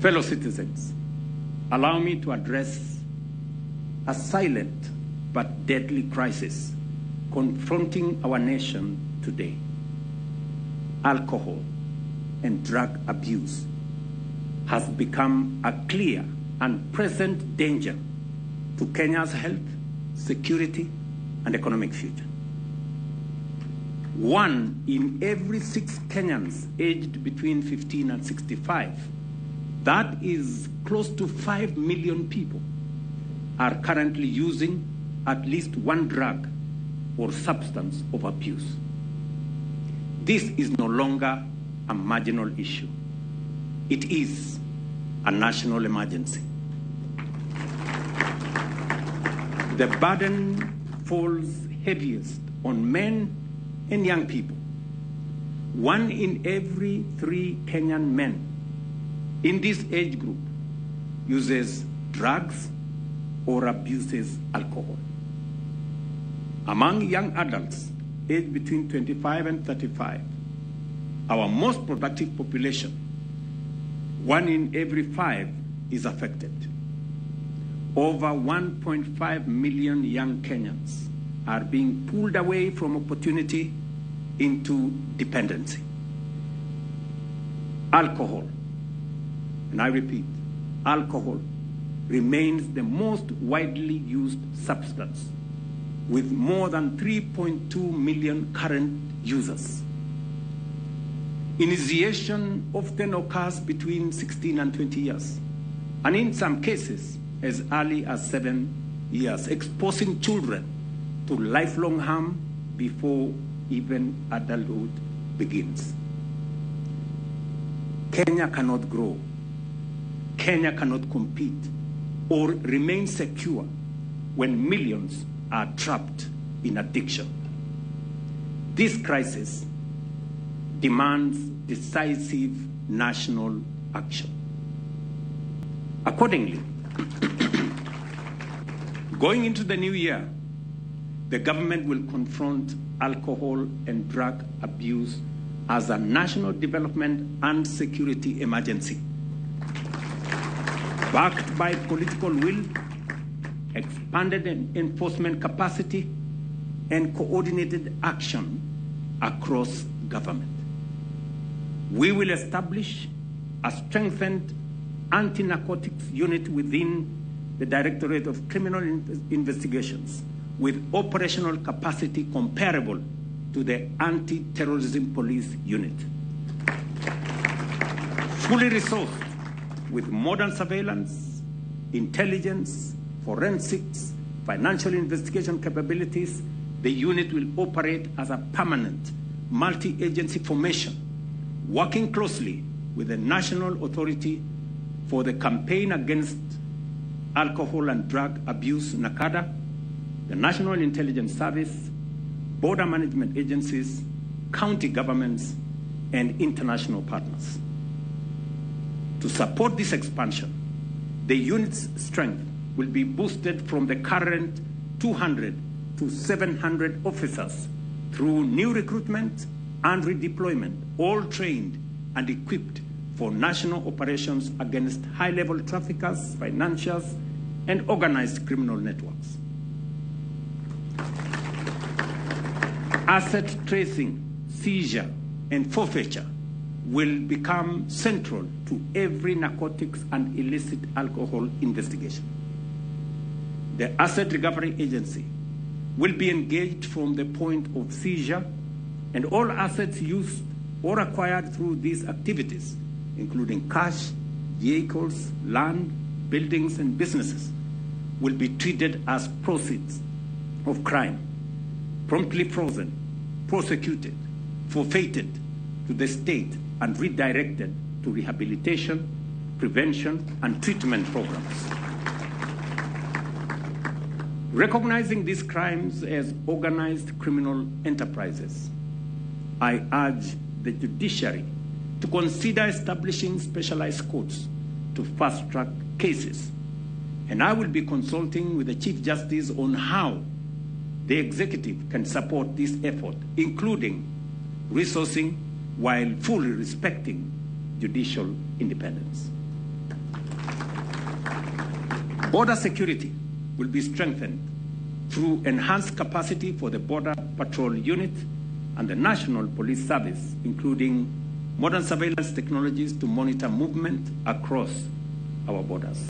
Fellow citizens, allow me to address a silent but deadly crisis confronting our nation today. Alcohol and drug abuse has become a clear and present danger to Kenya's health, security, and economic future. 1 in every 6 Kenyans aged between 15 and 65, that is close to 5 million people, are currently using at least one drug or substance of abuse. This is no longer a marginal issue. It is a national emergency. The burden falls heaviest on men and young people. 1 in every 3 Kenyan men in this age group uses drugs or abuses alcohol. Among young adults aged between 25 and 35, our most productive population, 1 in every 5 is affected. Over 1.5 million young Kenyans are being pulled away from opportunity into dependency. Alcohol, and I repeat, alcohol remains the most widely used substance, with more than 3.2 million current users. Initiation often occurs between 16 and 20 years, and in some cases, as early as 7 years, exposing children to lifelong harm before even adulthood begins. Kenya cannot grow. Kenya cannot compete or remain secure when millions are trapped in addiction. This crisis demands decisive national action. Accordingly, going into the new year, the government will confront alcohol and drug abuse as a national development and security emergency. Backed by political will, expanded enforcement capacity, and coordinated action across government. We will establish a strengthened anti-narcotics unit within the Directorate of Criminal Investigations with operational capacity comparable to the Anti-Terrorism Police Unit. Fully resourced with modern surveillance, intelligence, forensics, financial investigation capabilities, the unit will operate as a permanent multi-agency formation, working closely with the National Authority for the Campaign Against Alcohol and Drug Abuse, NACADA, the National Intelligence Service, border management agencies, county governments, and international partners. To support this expansion, the unit's strength will be boosted from the current 200 to 700 officers through new recruitment and redeployment, all trained and equipped for national operations against high-level traffickers, financiers, and organized criminal networks. Asset tracing, seizure, and forfeiture will become central to every narcotics and illicit alcohol investigation. The Asset Recovery Agency will be engaged from the point of seizure, and all assets used or acquired through these activities, including cash, vehicles, land, buildings, and businesses, will be treated as proceeds of crime, promptly frozen, prosecuted, forfeited to the state, and redirected to rehabilitation, prevention, and treatment programs. Recognizing these crimes as organized criminal enterprises, I urge the judiciary to consider establishing specialized courts to fast-track cases, and I will be consulting with the Chief Justice on how the executive can support this effort, including resourcing while fully respecting judicial independence. Border security will be strengthened through enhanced capacity for the Border Patrol Unit and the National Police Service, including modern surveillance technologies to monitor movement across our borders.